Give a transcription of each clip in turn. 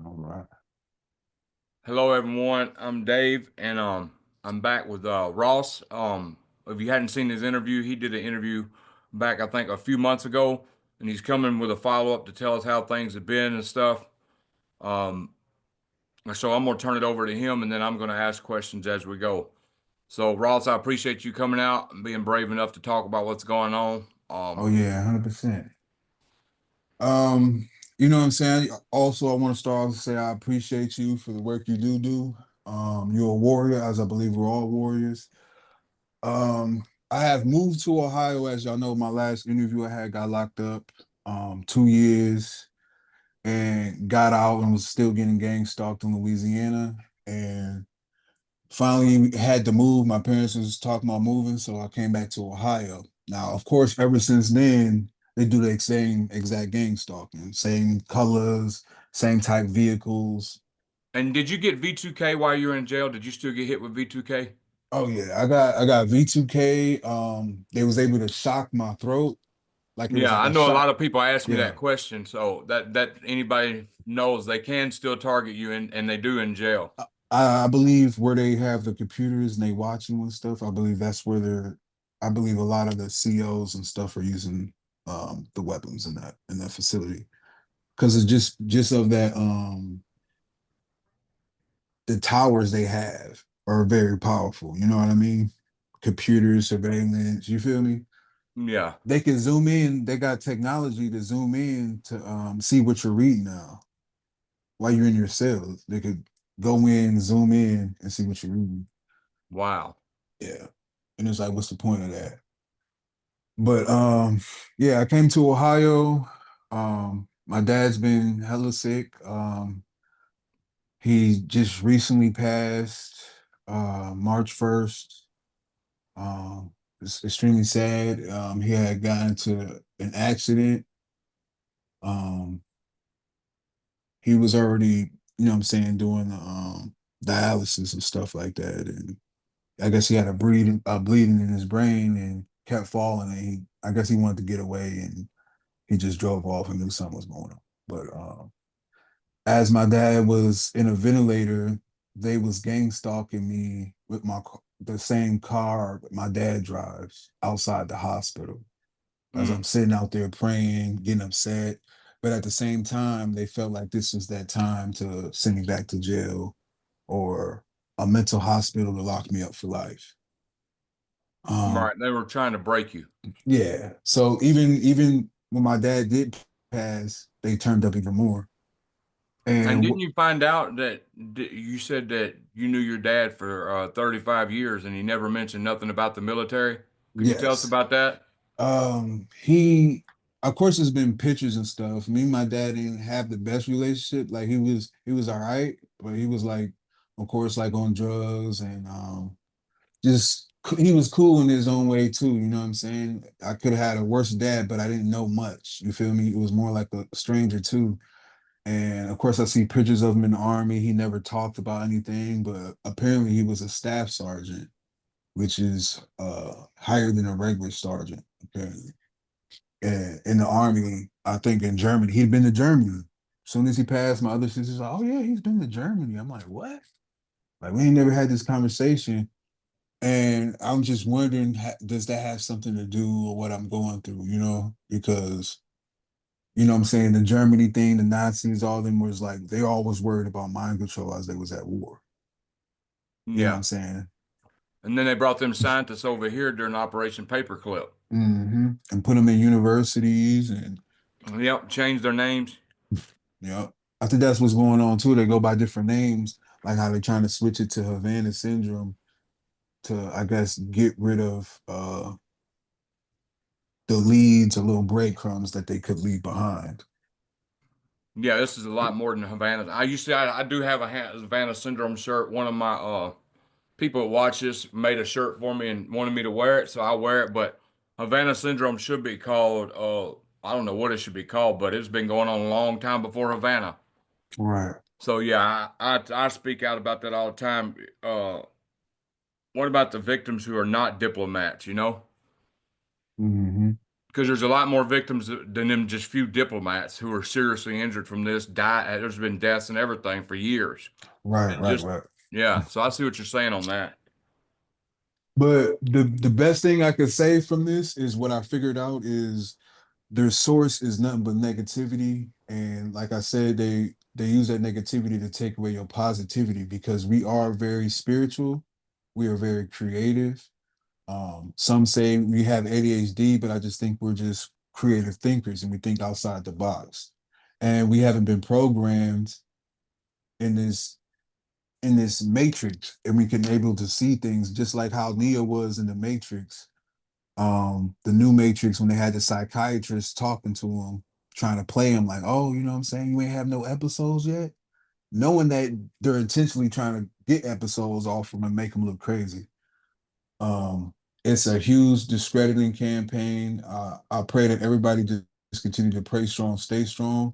All right. Hello, everyone. I'm Dave, and I'm back with Ross. If you hadn't seen his interview, he did an interview back, I think, a few months ago, and he's coming with a follow up to tell us how things have been and stuff. Um, so I'm gonna turn it over to him, and then I'm gonna ask questions as we go. So, Ross, I appreciate you coming out and being brave enough to talk about what's going on. Oh yeah, 100%. Um, what I'm saying? Also, I want to start off to say I appreciate you for the work you do. You're a warrior, as I believe we're all warriors. I have moved to Ohio, as y'all know, my last interview I had got locked up 2 years and got out and was still getting gang stalked in Louisiana. And finally had to move. My parents was talking about moving, so I came back to Ohio. Now, of course, ever since then, they do the same exact gang stalking, same colors, same type vehicles. And did you get V2K while you were in jail? Did you still get hit with V2K? Oh yeah, I got V2K. They was able to shock my throat like it was Yeah, like I a know a shot. lot of people ask me Yeah. that question, so that anybody knows they can still target you, and they do in jail. I believe where they have the computers and they watching and stuff, I believe that's where I believe a lot of the COs and stuff are using the weapons in that facility. Because it's just of that the towers they have are very powerful. You know what I mean? Computers, surveillance. You feel me? Yeah, They can zoom in. They got technology to zoom in to see what you're reading now while you're in your cells. They could go in, zoom in, and see what you're reading. wow. Yeah, and it's like, what's the point of that? But yeah, I came to Ohio. My dad's been hella sick. He just recently passed March 1st. It's extremely sad. He had gotten into an accident. Um, he was already, what I'm saying, doing dialysis and stuff like that. And I guess he had a bleeding in his brain and kept falling. And I guess he wanted to get away and he just drove off and knew something was going on. But as my dad was in a ventilator, they was gang stalking me with the same car my dad drives outside the hospital. As Mm. I'm sitting out there praying, getting upset, but at the same time, they felt like this was that time to send me back to jail or a mental hospital to lock me up for life. Um, Right, they were trying to break you. yeah. So even when my dad did pass, they turned up even more. And And didn't you find out that you said that you knew your dad for 35 years and he never mentioned nothing about the military? Could you tell us yes, about that? he, of course, there's been pictures and stuff. Me and my dad didn't have the best relationship. Like he was all right, but he was like, of course, like on drugs and just he was cool in his own way too. You know what I'm saying? I could have had a worse dad, but I didn't know much. You feel me? It was more like a stranger too. And of course, I see pictures of him in the army. He never talked about anything, but apparently he was a staff sergeant, which is higher than a regular sergeant, apparently. And in the army, I think in Germany, he'd been to Germany. As soon as he passed, my other sister's like, "Oh yeah, he's been to Germany." I'm like, "What?" Like we ain't never had this conversation, and I'm just wondering, does that have something to do with what I'm going through? Because what I'm saying, the Germany thing, the Nazis, all them was like they always worried about mind control as they was at war. You know what Yeah. I'm saying? And then they brought them scientists over here during Operation Paperclip. And put them in universities and Yep, changed their names. yeah. I think that's what's going on too. They go by different names, like how they're trying to switch it to Havana syndrome to, I guess, get rid of the leads or little breadcrumbs that they could leave behind. Yeah, this is a lot more than Havana. I do have a Havana syndrome shirt. One of my people that watch this made a shirt for me and wanted me to wear it, so I wear it. But Havana syndrome should be called, I don't know what it should be called, but it's been going on a long time before Havana. Right. So yeah, I speak out about that all the time. What about the victims who are not diplomats? Hmm. because there's a lot more victims than them just few diplomats who are seriously injured from this. There's been deaths and everything for years, Right, and right, just right. yeah. So I see what you're saying on that. But the best thing I could say from this is what I figured out is their source is nothing but negativity. And like I said, they use that negativity to take away your positivity because we are very spiritual, we are very creative. Some say we have ADHD, but I just think we're just creative thinkers and we think outside the box. And we haven't been programmed in this matrix, and we can able to see things just like how Neo was in the Matrix, the new Matrix, when they had the psychiatrist talking to him, trying to play him like, oh, you know what I'm saying? You ain't have no episodes yet, knowing that they're intentionally trying to get episodes off him and make him look crazy. Um, it's a huge discrediting campaign. I pray that everybody just continue to pray strong, stay strong.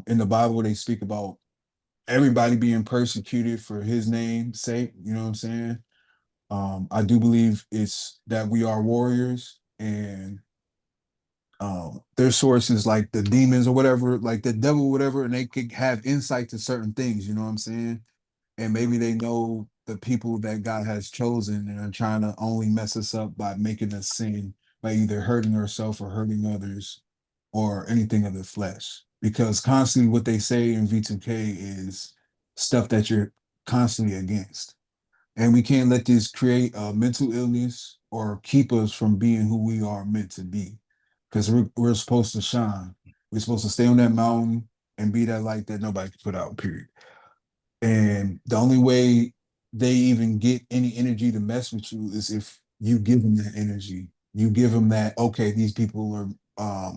In the Bible, they speak about everybody being persecuted for his name's sake. You know what I'm saying? I do believe it's that we are warriors, and their sources like the demons or whatever, like the devil, or whatever, and they could have insight to certain things. You know what I'm saying? And maybe they know the people that God has chosen and are trying to only mess us up by making us sin by either hurting ourselves or hurting others or anything of the flesh. Because constantly what they say in V2K is stuff that you're constantly against. And we can't let this create a mental illness or keep us from being who we are meant to be. Because we're supposed to shine. We're supposed to stay on that mountain and be that light that nobody can put out, period. And the only way they even get any energy to mess with you is if you give them that energy. You give them that, okay, these people are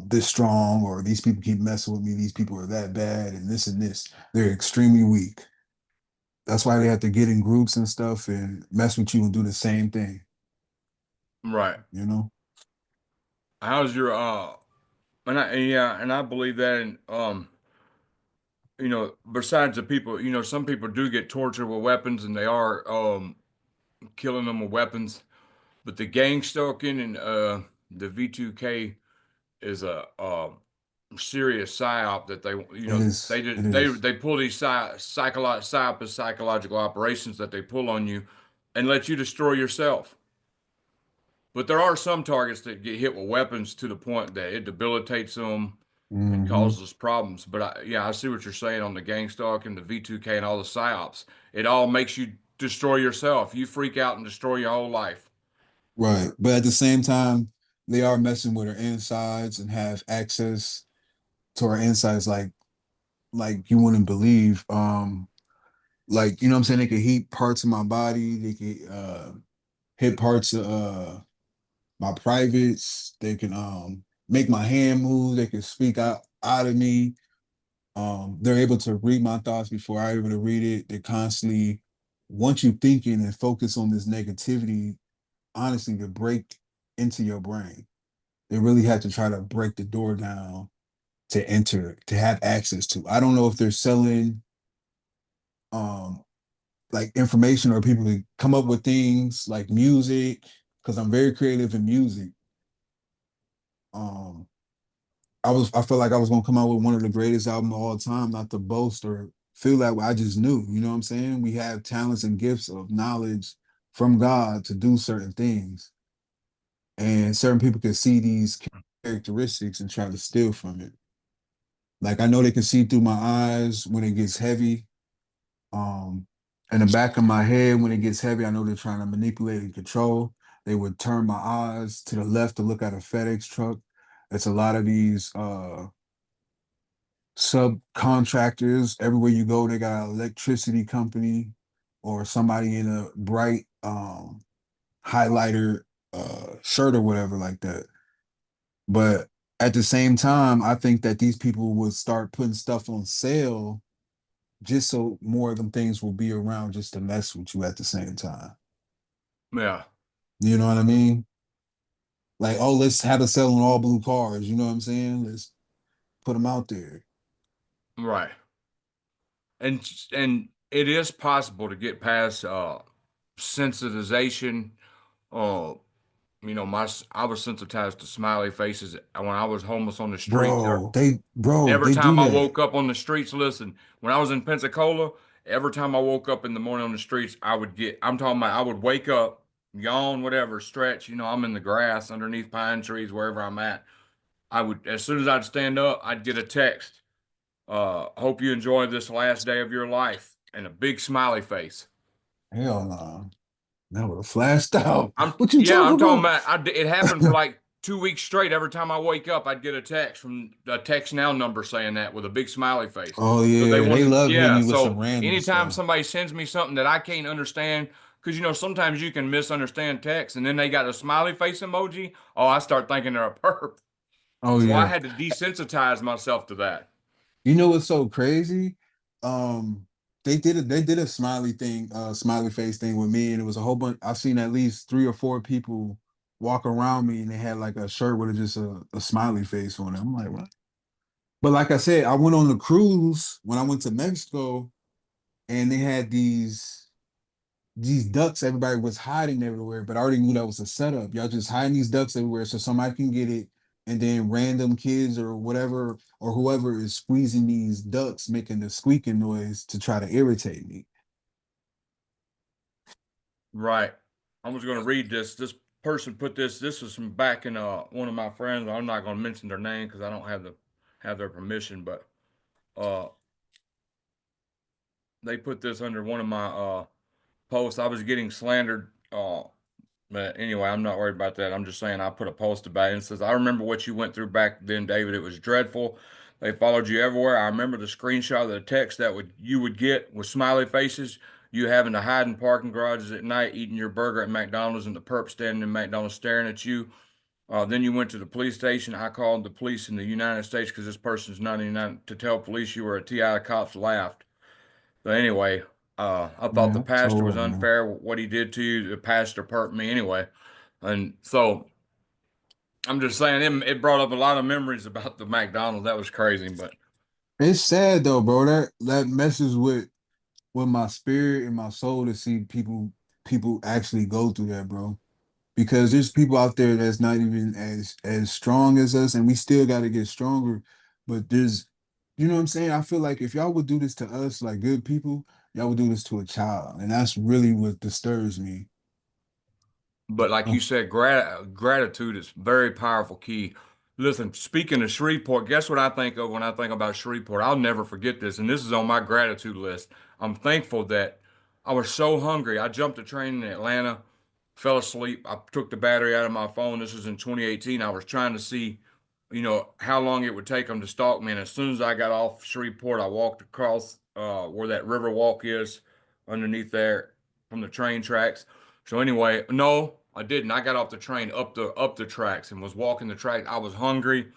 this strong, or these people keep messing with me. These people are that bad, and this and this. They're extremely weak. That's why they have to get in groups and stuff and mess with you and do the same thing, Right. you know? How's your and I believe that, and besides the people, some people do get tortured with weapons and they are killing them with weapons. But the gang stalking and the V2K is a serious psyop that It is. It is. they pull these psychological operations that they pull on you and let you destroy yourself. But there are some targets that get hit with weapons to the point that it debilitates them and Hmm. causes problems. But I see what you're saying on the gang stalk and the V2K and all the psyops. It all makes you destroy yourself. You freak out and destroy your whole life. Right. But at the same time, they are messing with our insides and have access to our insides like you wouldn't believe. Like, you know what I'm saying? They could heat parts of my body, they could hit parts of my privates, they can make my hand move, they can speak out of me. They're able to read my thoughts before I'm able to read it. They constantly want you thinking and focus on this negativity, honestly, to break into your brain. They really have to try to break the door down to enter, to have access to. I don't know if they're selling um like information or people to come up with things like music, because I'm very creative in music. Um I felt like I was gonna come out with one of the greatest albums of all time, not to boast or feel that way. I just knew, you know what I'm saying? We have talents and gifts of knowledge from God to do certain things. And certain people can see these characteristics and try to steal from it. Like I know they can see through my eyes when it gets heavy. Um, in the back of my head when it gets heavy, I know they're trying to manipulate and control. They would turn my eyes to the left to look at a FedEx truck. It's a lot of these subcontractors. Everywhere you go, they got an electricity company or somebody in a bright highlighter shirt or whatever like that. But at the same time, I think that these people would start putting stuff on sale just so more of them things will be around just to mess with you at the same time. Yeah, You know what I mean? Like, oh, let's have a sale on all blue cars. You know what I'm saying? Let's put them out there. right. And it is possible to get past sensitization. Uh, I was sensitized to smiley faces when I was homeless on the streets. Bro, Every they do time I that. woke up on the streets, listen, when I was in Pensacola, every time I woke up in the morning on the streets, I'm talking about, I would wake up, yawn, whatever, stretch, I'm in the grass underneath pine trees, wherever I'm at. As soon as I'd stand up, I'd get a text. Hope you enjoy this last day of your life, and a big smiley face. Hell no. That would have flashed out. I'm What you yeah, talking I'm talking about? about. It happened for like 2 weeks straight. Every time I wake up, I'd get a text from a text now number saying that with a big smiley face. Oh So they yeah, they wanted, love hitting yeah. you with some So random anytime stuff. somebody sends me something that I can't understand, because sometimes you can misunderstand text, and then they got a smiley face emoji. Oh, I start thinking they're a perp. Oh So I yeah. had to desensitize myself to that. You know what's so crazy? Um, they did a smiley face thing with me, and it was a whole bunch. I've seen at least 3 or 4 people walk around me, and they had like a shirt with just a smiley face on it. I'm like, what? But like I said, I went on the cruise when I went to Mexico, and they had these ducks everybody was hiding everywhere, but I already knew that was a setup. Y'all just hiding these ducks everywhere so somebody can get it, and then random kids or whatever or whoever is squeezing these ducks making the squeaking noise to try to irritate me. Right. I was going to read this. This person put this. This is from back in one of my friends. I'm not going to mention their name because I don't have their permission, but uh they put this under one of my posts. I was getting slandered. But anyway, I'm not worried about that. I'm just saying I put a post about it and it says, I remember what you went through back then, David. It was dreadful. They followed you everywhere. I remember the screenshot of the text that you would get with smiley faces, you having to hide in parking garages at night, eating your burger at McDonald's, and the perp standing in McDonald's staring at you. Then you went to the police station. I called the police in the United States because this person's 99 to tell police you were a TI. The cops laughed. But anyway, I thought the Yeah, pastor was told man. unfair. What he did to you, the pastor perked me anyway. And so I'm just saying, it brought up a lot of memories about the McDonald's. That was crazy. But It's sad though, bro. That messes with my spirit and my soul to see people actually go through that, bro. Because there's people out there that's not even as strong as us, and we still got to get stronger. But there's, you know what I'm saying? I feel like if y'all would do this to us, like good people, y'all would do this to a child, and that's really what disturbs me. like you said, gratitude is very powerful key. Listen, speaking of Shreveport, guess what I think of when I think about Shreveport? I'll never forget this, and this is on my gratitude list. I'm thankful that I was so hungry. I jumped a train in Atlanta, fell asleep. I took the battery out of my phone. This was in 2018. I was trying to see, how long it would take them to stalk me. And as soon as I got off Shreveport, I walked across where that river walk is underneath there from the train tracks. So anyway, no, I didn't. I got off the train up the tracks and was walking the track. I was hungry.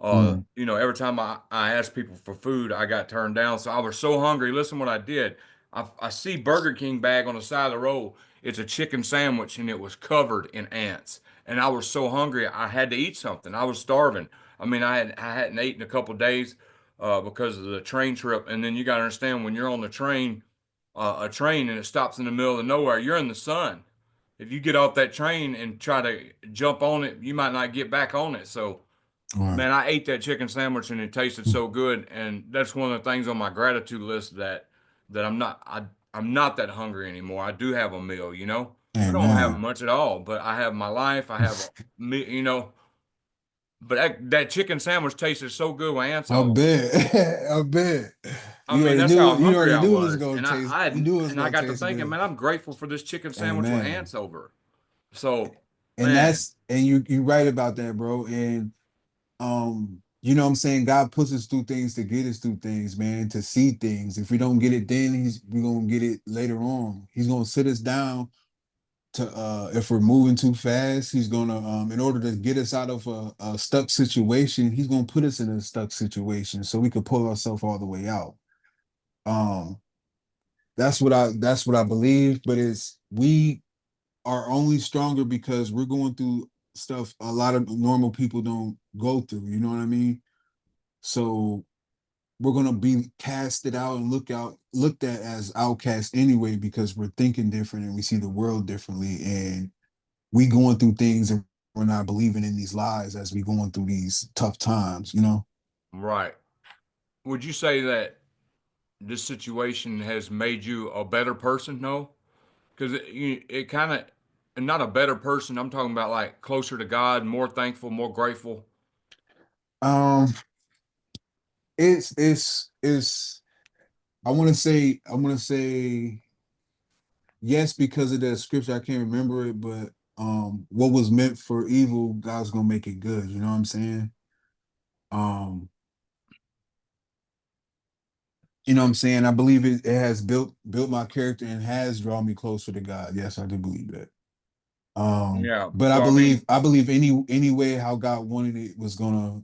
Mm, Every time I asked people for food, I got turned down. So I was so hungry. Listen what I did. I see Burger King bag on the side of the road. It's a chicken sandwich and it was covered in ants. And I was so hungry, I had to eat something. I was starving. I mean, I hadn't eaten a couple of days because of the train trip. And then you got to understand when you're on the train, a train and it stops in the middle of nowhere, you're in the sun. If you get off that train and try to jump on it, you might not get back on it. So all right. man, I ate that chicken sandwich and it tasted so good, and that's one of the things on my gratitude list that I'm not that hungry anymore. I do have a meal, I don't have Amen. much at all, but I have my life. I have a me, But that chicken sandwich tasted so good with ants I all over. bet. I bet. I mean, that's how You hungry already I knew it was was, gonna and taste. You knew it was I gonna got to taste thinking, good. man, I'm grateful for this chicken sandwich with Amen. ants over. So, And man, you right about that, bro. And you know what I'm saying? God puts us through things to get us through things, man, to see things. If we don't get it then, we're gonna get it later on. He's gonna sit us down to if we're moving too fast, he's gonna in order to get us out of a stuck situation, he's gonna put us in a stuck situation so we could pull ourselves all the way out. Um that's what I believe, but it's we are only stronger because we're going through stuff a lot of normal people don't go through, you know what I mean? So we're gonna be casted out and looked at as outcasts anyway because we're thinking different and we see the world differently and we going through things and we're not believing in these lies as we going through these tough times, you know. Right. Would you say that this situation has made you a better person? No, because it kind of, not a better person. I'm talking about like closer to God, more thankful, more grateful. Um, it's I want to say yes because of the scripture. I can't remember it, but what was meant for evil, God's gonna make it good. You know what I'm saying? Um, you know what I'm saying? I believe it has built my character and has drawn me closer to God. Yes, I do believe that. Yeah. But I So I mean, believe I believe any way how God wanted it was gonna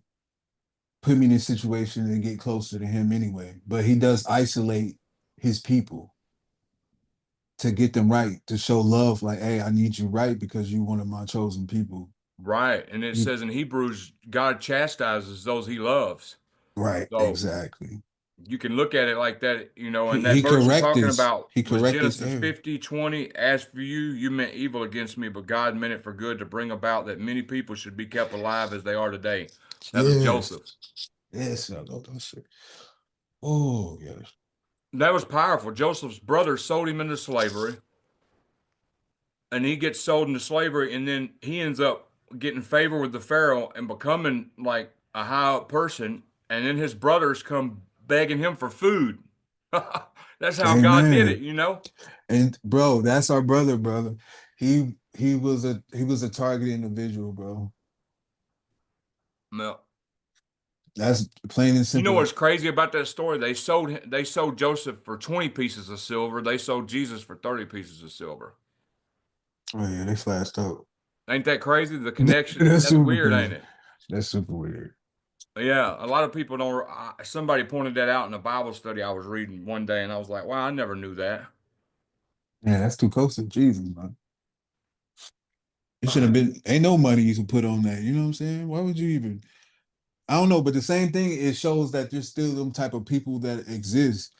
put me in a situation and get closer to him anyway. But he does isolate his people to get them right, to show love, like, hey, I need you right because you one of my chosen people. right. And it You says in Hebrews, God chastises those he loves. right, So exactly. you can look at it like that, He, and that he verse you're correct talking this. about He was correct this Genesis error. 50:20. As for you, you meant evil against me, but God meant it for good to bring about that many people should be kept alive as they are today. That was Yes. Joseph. Yes. I know that shit. Oh, yes. That was powerful. Joseph's brother sold him into slavery, and he gets sold into slavery, and then he ends up getting favor with the Pharaoh and becoming like a high up person, and then his brothers come begging him for food. That's how God did it, Amen. you know? And bro, that's our brother, brother. He was a target individual, bro. No. That's plain and You know simple. what's crazy about that story? They sold Joseph for 20 pieces of silver. They sold Jesus for 30 pieces of silver. Oh yeah, they flashed out. Ain't that crazy? The connection. That's That's super weird, ain't crazy. it? That's super weird. Yeah, a lot of people don't. Somebody pointed that out in a Bible study I was reading one day, and I was like, "Wow, I never knew that." Yeah, that's too close to Jesus, man. It should have been. Ain't no money you can put on that. You know what I'm saying? Why would you even? I don't know, but the same thing. It shows that there's still them type of people that exist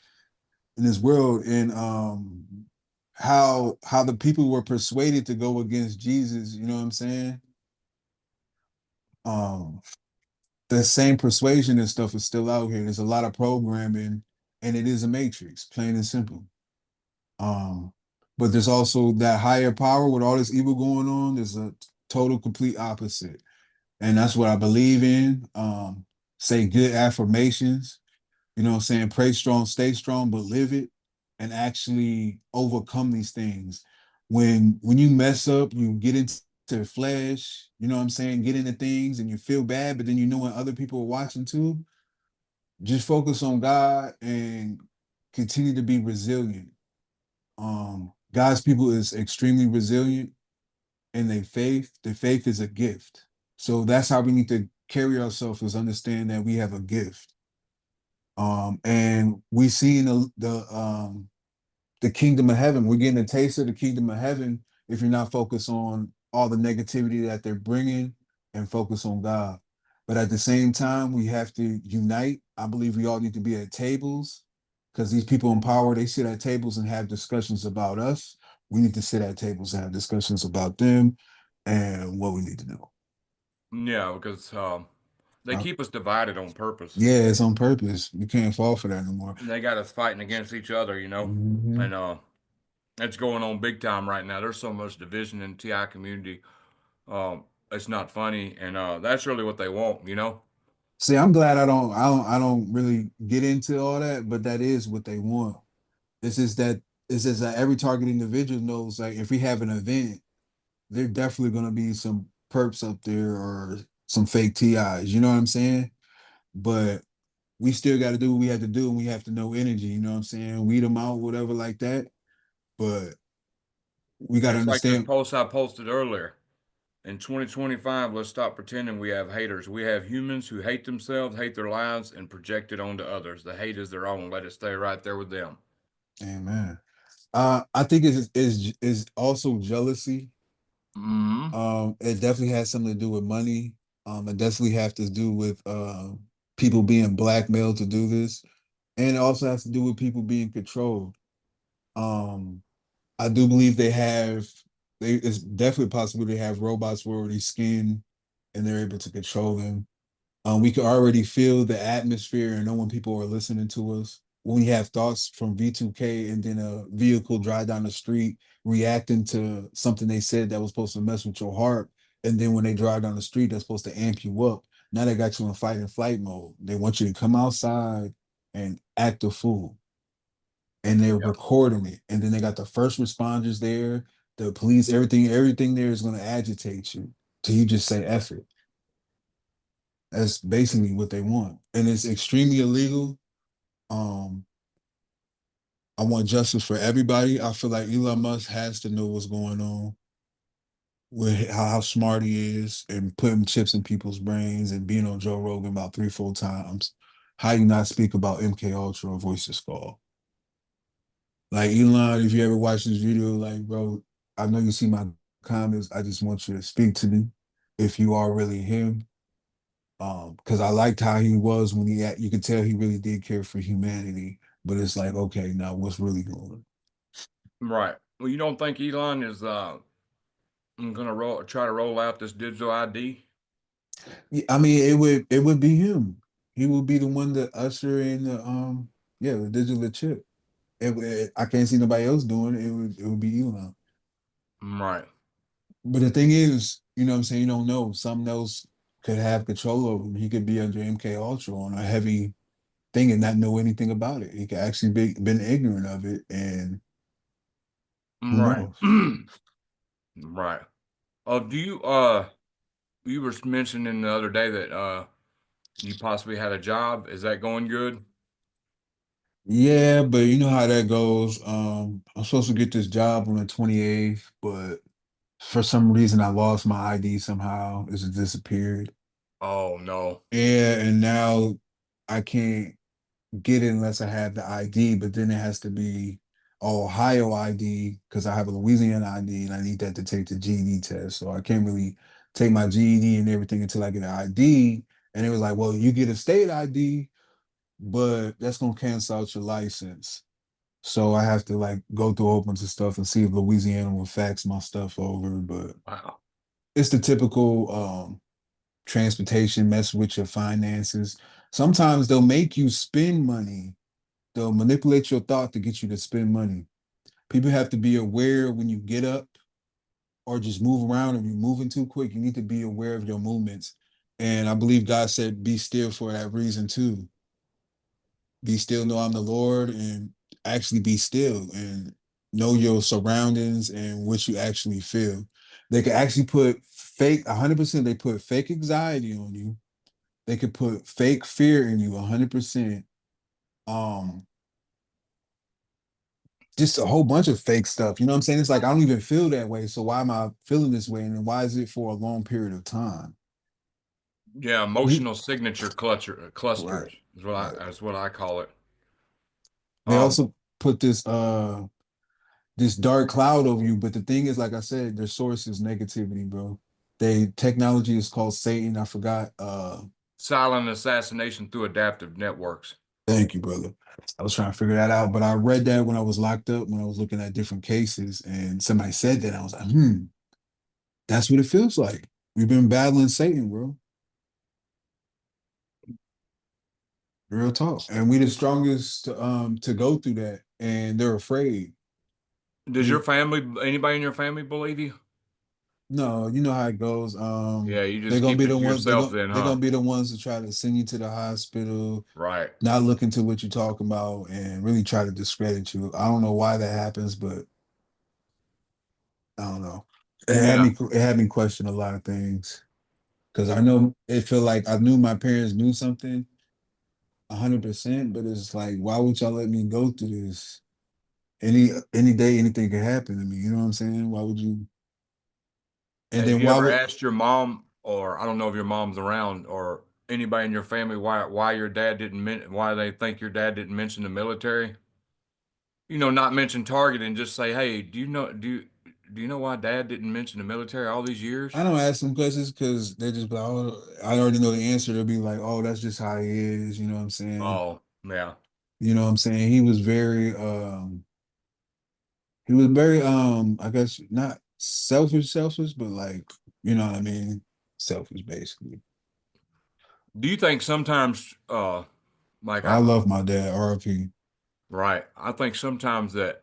in this world, and how the people were persuaded to go against Jesus. You know what I'm saying? Um, the same persuasion and stuff is still out here. There's a lot of programming, and it is a matrix, plain and simple. Um, but there's also that higher power with all this evil going on. There's a total complete opposite. And that's what I believe in. Say good affirmations, you know what I'm saying? Pray strong, stay strong, but live it and actually overcome these things. When you mess up, you get into the flesh, you know what I'm saying? Get into things and you feel bad, but then you know when other people are watching too, just focus on God and continue to be resilient. God's people is extremely resilient in their faith. Their faith is a gift. So that's how we need to carry ourselves is understand that we have a gift. And we see in the kingdom of heaven. We're getting a taste of the kingdom of heaven if you're not focused on all the negativity that they're bringing and focus on God. But at the same time, we have to unite. I believe we all need to be at tables because these people in power, they sit at tables and have discussions about us. We need to sit at tables and have discussions about them and what we need to do. Yeah, because they Uh, keep us divided on purpose. yeah, it's on purpose. We can't fall for that no more. They got us fighting against each other, Mhm. and it's going on big time right now. There's so much division in the TI community. It's not funny, and that's really what they want. See, I'm glad I don't really get into all that, but that is what they want. It's just that every target individual knows like if we have an event, there definitely gonna be some perps up there or some fake TIs. You know what I'm saying? But we still got to do what we have to do, and we have to know energy. You know what I'm saying? Weed them out, whatever, like that. But we got And to it's like this understand. post I posted earlier. In 2025, let's stop pretending we have haters. We have humans who hate themselves, hate their lives, and project it onto others. The hate is their own. Let it stay right there with them. Amen. I think is also jealousy. Mm-hmm. It definitely has something to do with money. It definitely have to do with people being blackmailed to do this, and it also has to do with people being controlled. Um, I do believe they have. it's definitely possible to have robots where already skin and they're able to control them. We could already feel the atmosphere and know when people are listening to us. When we have thoughts from V2K and then a vehicle drive down the street reacting to something they said that was supposed to mess with your heart. And then when they drive down the street, that's supposed to amp you up. Now they got you in fight and flight mode. They want you to come outside and act a fool. And they're Yeah. recording it. And then they got the first responders there, the police, everything there is going to agitate you till you just say F it. That's basically what they want. And it's extremely illegal. Um, I want justice for everybody. I feel like Elon Musk has to know what's going on with how smart he is and putting chips in people's brains and being on Joe Rogan about 3, 4 times. How you not speak about MK Ultra or Voices Call? Like Elon, if you ever watch this video, like bro, I know you see my comments. I just want you to speak to me if you are really him. Because I liked how he was when you could tell he really did care for humanity. But it's like, okay, now what's really going on? Right. Well, you don't think Elon is gonna try to roll out this digital ID? Yeah, I mean, it would be him. He would be the one to usher in the yeah, the digital chip. I can't see nobody else doing it. It would be Elon. Right. But the thing is, you know what I'm saying, you don't know. Something else could have control over him. He could be under MK Ultra on a heavy thing and not know anything about it. He could actually be been ignorant of it, and who Right. knows? Right. Do you were mentioning the other day that you possibly had a job. Is that going good? Yeah, but you know how that goes. I'm supposed to get this job on the 28th, but for some reason I lost my ID somehow. It's disappeared. Oh no. Yeah, and now I can't get it unless I have the ID, but then it has to be Ohio ID because I have a Louisiana ID and I need that to take the GED test. So I can't really take my GED and everything until I get an ID. And it was like, well, you get a state ID, but that's gonna cancel out your license. So I have to like go through a whole bunch of stuff and see if Louisiana will fax my stuff over. But Wow. it's the typical transportation mess with your finances. Sometimes they'll make you spend money. They'll manipulate your thought to get you to spend money. People have to be aware when you get up or just move around. If you're moving too quick, you need to be aware of your movements. And I believe God said, be still for that reason too. Be still, know I'm the Lord, and actually be still and know your surroundings and what you actually feel. They can actually put fake 100%. They put fake anxiety on you. They could put fake fear in you 100%. Um, just a whole bunch of fake stuff. You know what I'm saying? It's like I don't even feel that way. So why am I feeling this way? And then why is it for a long period of time? Yeah, You emotional signature right, clusters is right. what I call it. They Um, also put this dark cloud over you. But the thing is, like I said, their source is negativity, bro. They technology is called Satan. I forgot. Silent assassination through adaptive networks. Thank you, brother. I was trying to figure that out, but I read that when I was locked up, when I was looking at different cases, and somebody said that. I was like, that's what it feels like. We've been battling Satan, bro. Real talk. And we the strongest to go through that. And they're afraid. Does your We family, anybody in your family believe you? no, you know how it goes. Yeah, you They're just gonna keep be it the to ones yourself then, they're huh? gonna be the ones to try to send you to the hospital, Right. not look into what you're talking about, and really try to discredit you. I don't know why that happens, but I don't know. Yeah. It had me question a lot of things. Cause I know it felt like I knew my parents knew something 100%, but it's like, why would y'all let me go through this? Any day, anything could happen to me. You know what I'm saying? Why would you? And Have then you why ever would asked your mom, or I don't know if your mom's around, or anybody in your family why your dad didn't why they think your dad didn't mention the military? Not mention Target and just say, "Hey, do you know why Dad didn't mention the military all these years?" I don't ask them questions because they just be like, oh, I already know the answer. They'll be like, oh, that's just how he is. You know what I'm saying? Oh, yeah. You know what I'm saying? He was very I guess not. selfish, but like, you know what I mean? Selfish, basically. Do you think sometimes, like I love my dad, RP. right? I think sometimes that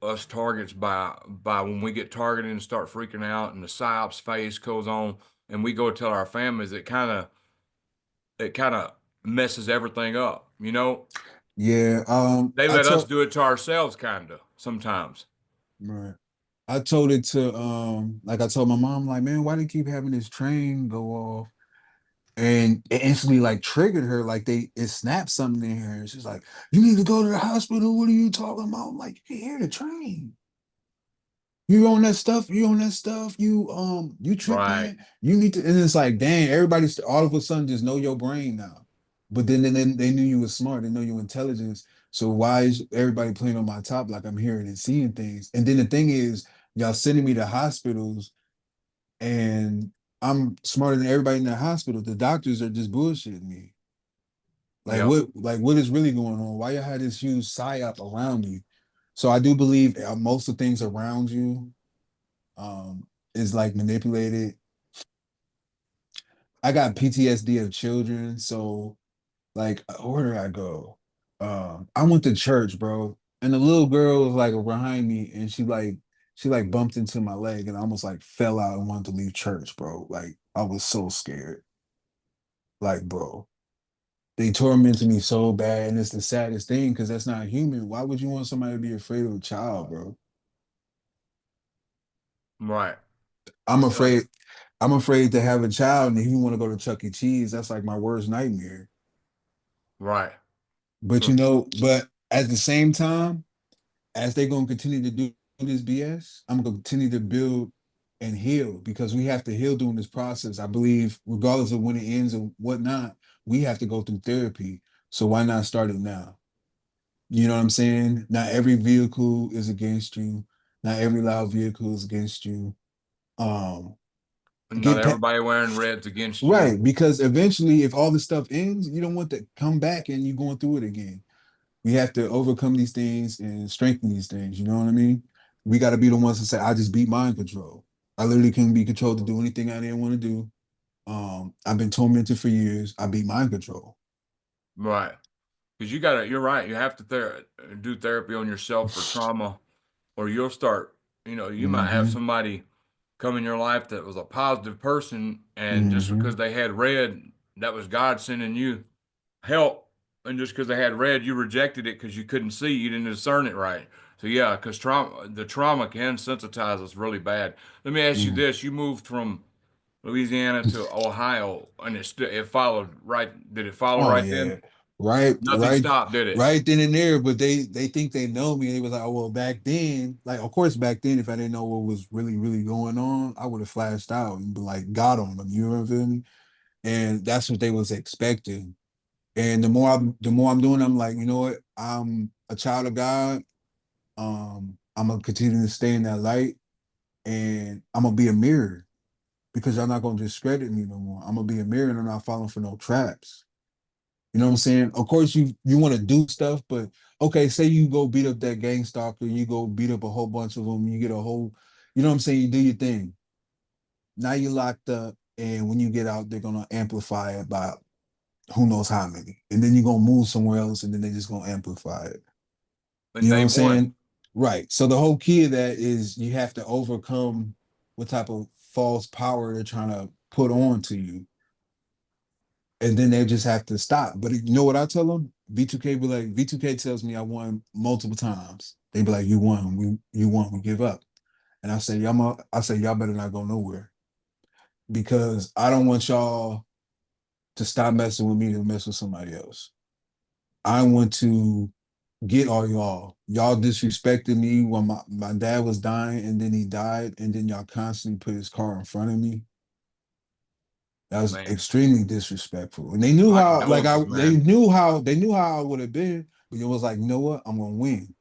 us targets by when we get targeted and start freaking out, and the psyops phase goes on, and we go tell our families, it kind of messes everything up. Yeah, They I let us told do it to ourselves, kind of sometimes. right. I told it to like I told my mom, like, man, why do you keep having this train go off? And it instantly like triggered her, like it snapped something in her. And she's like, you need to go to the hospital. What are you talking about? I'm like, you can hear the train. You on that stuff, you on that stuff, you Right, tripping, you need to, and it's like, dang, everybody's all of a sudden just know your brain now. But then they knew you was smart, they know your intelligence. So why is everybody playing on my top like I'm hearing and seeing things? And then the thing is, y'all sending me to hospitals and I'm smarter than everybody in the hospital. The doctors are just bullshitting me. yep, Like what is really going on? Why you had this huge psyop around me? So I do believe most of the things around you is like manipulated. I got PTSD of children, so like where did I go? I went to church, bro, and the little girl was like behind me, and she like bumped into my leg, and I almost like fell out and wanted to leave church, bro. Like I was so scared. Like, bro, they tormented me so bad, and it's the saddest thing because that's not human. Why would you want somebody to be afraid of a child, bro? right. I'm It's afraid. I'm afraid to have a child, and if you want to go to Chuck E. Cheese, that's like my worst nightmare. right. But So but at the same time, as they're gonna continue to do this BS, I'm gonna continue to build and heal because we have to heal during this process. I believe, regardless of when it ends or whatnot, we have to go through therapy. So why not start it now? You know what I'm saying? Not every vehicle is against you. Not every loud vehicle is against you. Um, not get pa- everybody wearing reds against you. right, because eventually, if all this stuff ends, you don't want to come back and you're going through it again. We have to overcome these things and strengthen these things. You know what I mean? We got to be the ones to say, I just beat mind control. I literally can be controlled to do anything I didn't want to do. I've been tormented for years. I beat mind control. Right. Because you're right. You have to do therapy on yourself for trauma, or you'll start, you might have Hmm. somebody come in your life that was a positive person, and just because Hmm. they had red, that was God sending you help. And just because they had red, you rejected it because you couldn't see, you didn't discern it right. So, yeah, because the trauma can sensitize us really bad. Let me ask you Hmm. this. You moved from Louisiana to Ohio, and it followed right. Did it follow Oh right then? yeah, right, Nothing right, stopped, did it? right then and there. But they think they know me. They was like, oh well, back then, like of course back then, if I didn't know what was really going on, I would have flashed out and been like, got on them. You know what I mean? And that's what they was expecting. And the more I'm doing, I'm like, you know what? I'm a child of God. I'm gonna continue to stay in that light, and I'm gonna be a mirror because y'all not gonna discredit me no more. I'm gonna be a mirror, and I'm not falling for no traps. You know what I'm saying? Of course, you want to do stuff, but okay, say you go beat up that gang stalker, you go beat up a whole bunch of them, you get a whole, you know what I'm saying? You do your thing. Now you're locked up, and when you get out, they're gonna amplify it by who knows how many, and then you're gonna move somewhere else, and then they're just gonna amplify it. And You know what they I'm won. saying? Right. So the whole key of that is you have to overcome what type of false power they're trying to put on to you, and then they just have to stop. But you know what I tell them? V2K be like, V2K tells me I won multiple times. They be like, you won, you won, we give up. And I say y'all better not go nowhere because I don't want y'all to stop messing with me to mess with somebody else. I want to get all y'all. Y'all disrespected me when my dad was dying and then he died, and then y'all constantly put his car in front of me. That was Man, extremely disrespectful. And they knew my how, like condolences, man. they knew how I would have been, but it was like, you know what? I'm gonna win.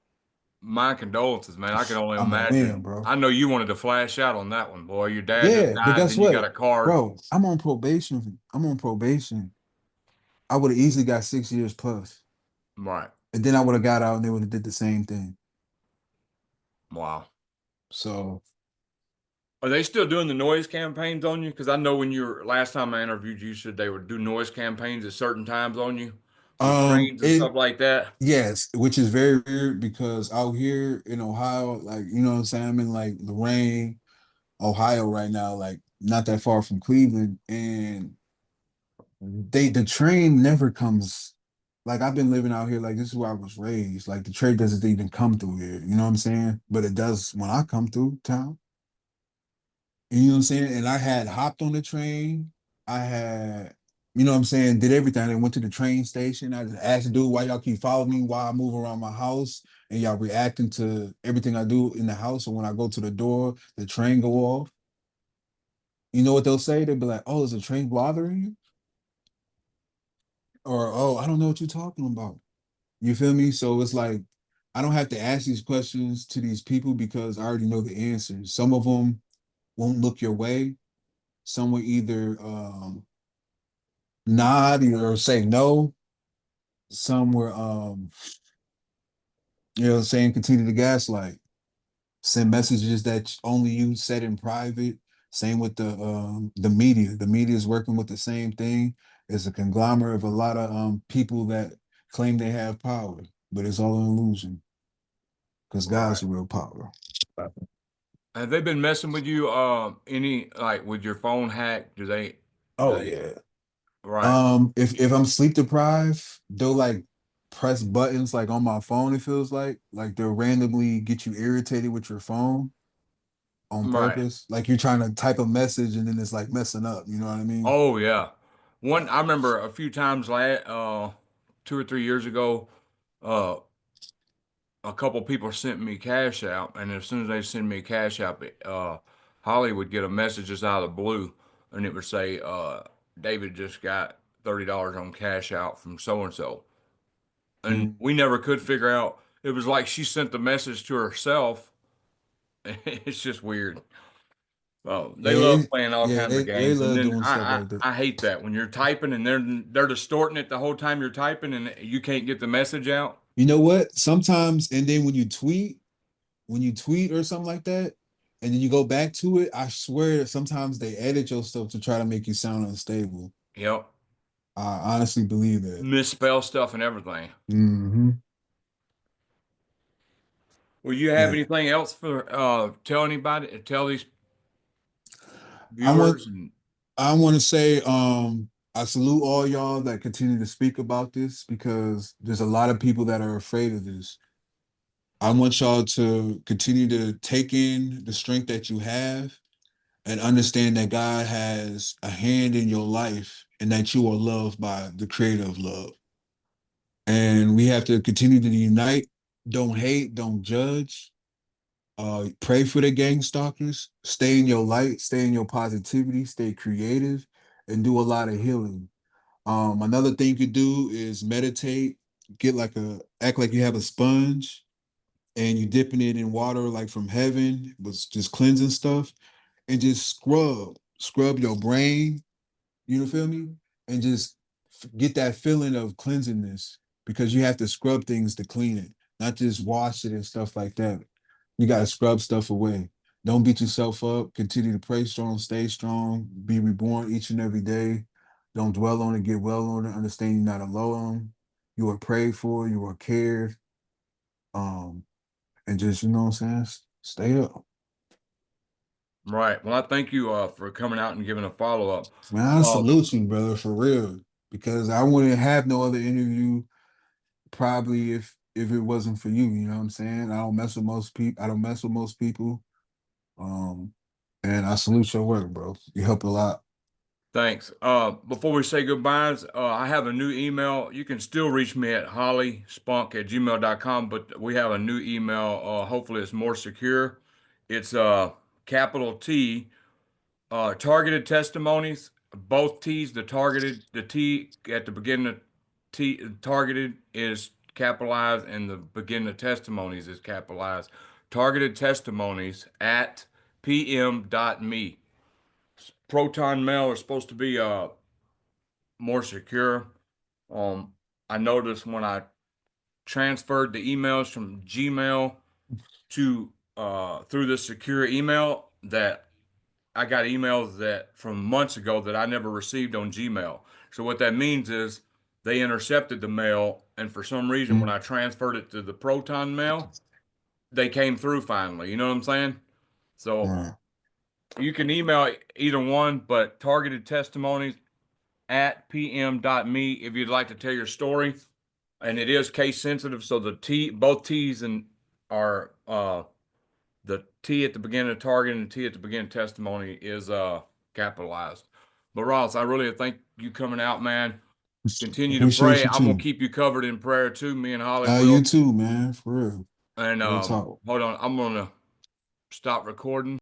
My condolences, man. I can only I'm gonna win, imagine. bro. I know you wanted to flash out on that one, boy. Your dad just Yeah, but died, guess then you got what? a car. Bro, I'm on probation. I'm on probation. I would have easily got 6 years plus. Right. And then I would have got out and they would have did the same thing. Wow. So Are they still doing the noise campaigns on you? Because I know when you were last time I interviewed you, you said they would do noise campaigns at certain times on you with trains and It stuff like that. Yes, which is very weird because out here in Ohio, like you know what I'm saying, I'm in like Lorain, Ohio right now, like not that far from Cleveland, and the train never comes. Like I've been living out here, like this is where I was raised. Like the train doesn't even come through here. You know what I'm saying? But it does when I come through town. You know what I'm saying? And I had hopped on the train. I had, you know what I'm saying, did everything. I went to the train station. I just asked the dude why y'all keep following me while I move around my house and y'all reacting to everything I do in the house. So when I go to the door, the train go off. You know what they'll say? They'll be like, oh, is the train bothering you? Or, oh, I don't know what you're talking about. You feel me? So it's like I don't have to ask these questions to these people because I already know the answers. Some of them won't look your way. Some will either nod or say no. Some were saying continue to gaslight, send messages that only you said in private. Same with the media. The media is working with the same thing. It's a conglomerate of a lot of people that claim they have power, but it's all an illusion because God's Right. the real power. Have they been messing with you? Any like with your phone hack? Do Oh they? yeah. Right. If I'm sleep deprived, they'll like press buttons like on my phone, it feels like they'll randomly get you irritated with your phone on Right. purpose. Like you're trying to type a message and then it's like messing up, you know what I mean? Oh yeah. One I remember a few times 2 or 3 years ago, uh, a couple people sent me cash out, and as soon as they send me cash out, Holly would get a message just out of the blue, and it would say, "David just got $30 on cash out from so and so," and Mm. we never could figure out. It was like she sent the message to herself. It's just weird. Oh, they love playing all Yeah, kinds of they games, and love then doing stuff like that. I hate that when you're typing and they're distorting it the whole time you're typing, and you can't get the message out. You know what? Sometimes, and then when you tweet or something like that, and then you go back to it, I swear sometimes they edit your stuff to try to make you sound unstable. Yep, I honestly believe that. misspell stuff and everything. Hmm. Will you have Yeah. anything else for tell anybody, tell these I want viewers and I want to say I salute all y'all that continue to speak about this because there's a lot of people that are afraid of this. I want y'all to continue to take in the strength that you have and understand that God has a hand in your life and that you are loved by the creator of love. And we have to continue to unite, don't hate, don't judge. Pray for the gang stalkers, stay in your light, stay in your positivity, stay creative, and do a lot of healing. Another thing you could do is meditate, get like act like you have a sponge and you dipping it in water like from heaven, was just cleansing stuff, and just scrub your brain, you know, feel me? And just get that feeling of cleansingness because you have to scrub things to clean it, not just wash it and stuff like that. You got to scrub stuff away. Don't beat yourself up. Continue to pray strong, stay strong, be reborn each and every day. Don't dwell on it, get well on it. Understand you're not alone. You are prayed for, you are cared. Um, and just, you know what I'm saying? Stay up. right. Well, I thank you for coming out and giving a follow up. Man, I Uh, salute you, brother, for real. Because I wouldn't have no other interview probably if it wasn't for you, you know what I'm saying? I don't mess with most people. I don't mess with most people. Um, and I salute your work, bro. You help a lot. Thanks. Before we say goodbyes, I have a new email. You can still reach me at hollyspunk@gmail.com, but we have a new email. Hopefully, it's more secure. It's capital T, targeted testimonies, both T's, the T at the beginning of T, targeted is capitalized, and the beginning of testimonies is capitalized. Targeted testimonies at pm.me. Proton mail is supposed to be more secure. Um, I noticed when I transferred the emails from Gmail to through the secure email that I got emails that from months ago that I never received on Gmail. So what that means is they intercepted the mail, and for some reason, when Mm. I transferred it to the Proton mail, they came through finally. You know what I'm saying? So Right. you can email either one, but targeted testimonies at pm.me if you'd like to tell your story. And it is case sensitive, so both T's and are the T at the beginning of target and the T at the beginning of testimony is capitalized. But Ross, I really thank you coming out, man. Continue to Appreciate pray. you I'm gonna too. keep you covered in prayer too. Me and Holly You will. too, man. For real. And Real talk. hold on, I'm gonna stop recording.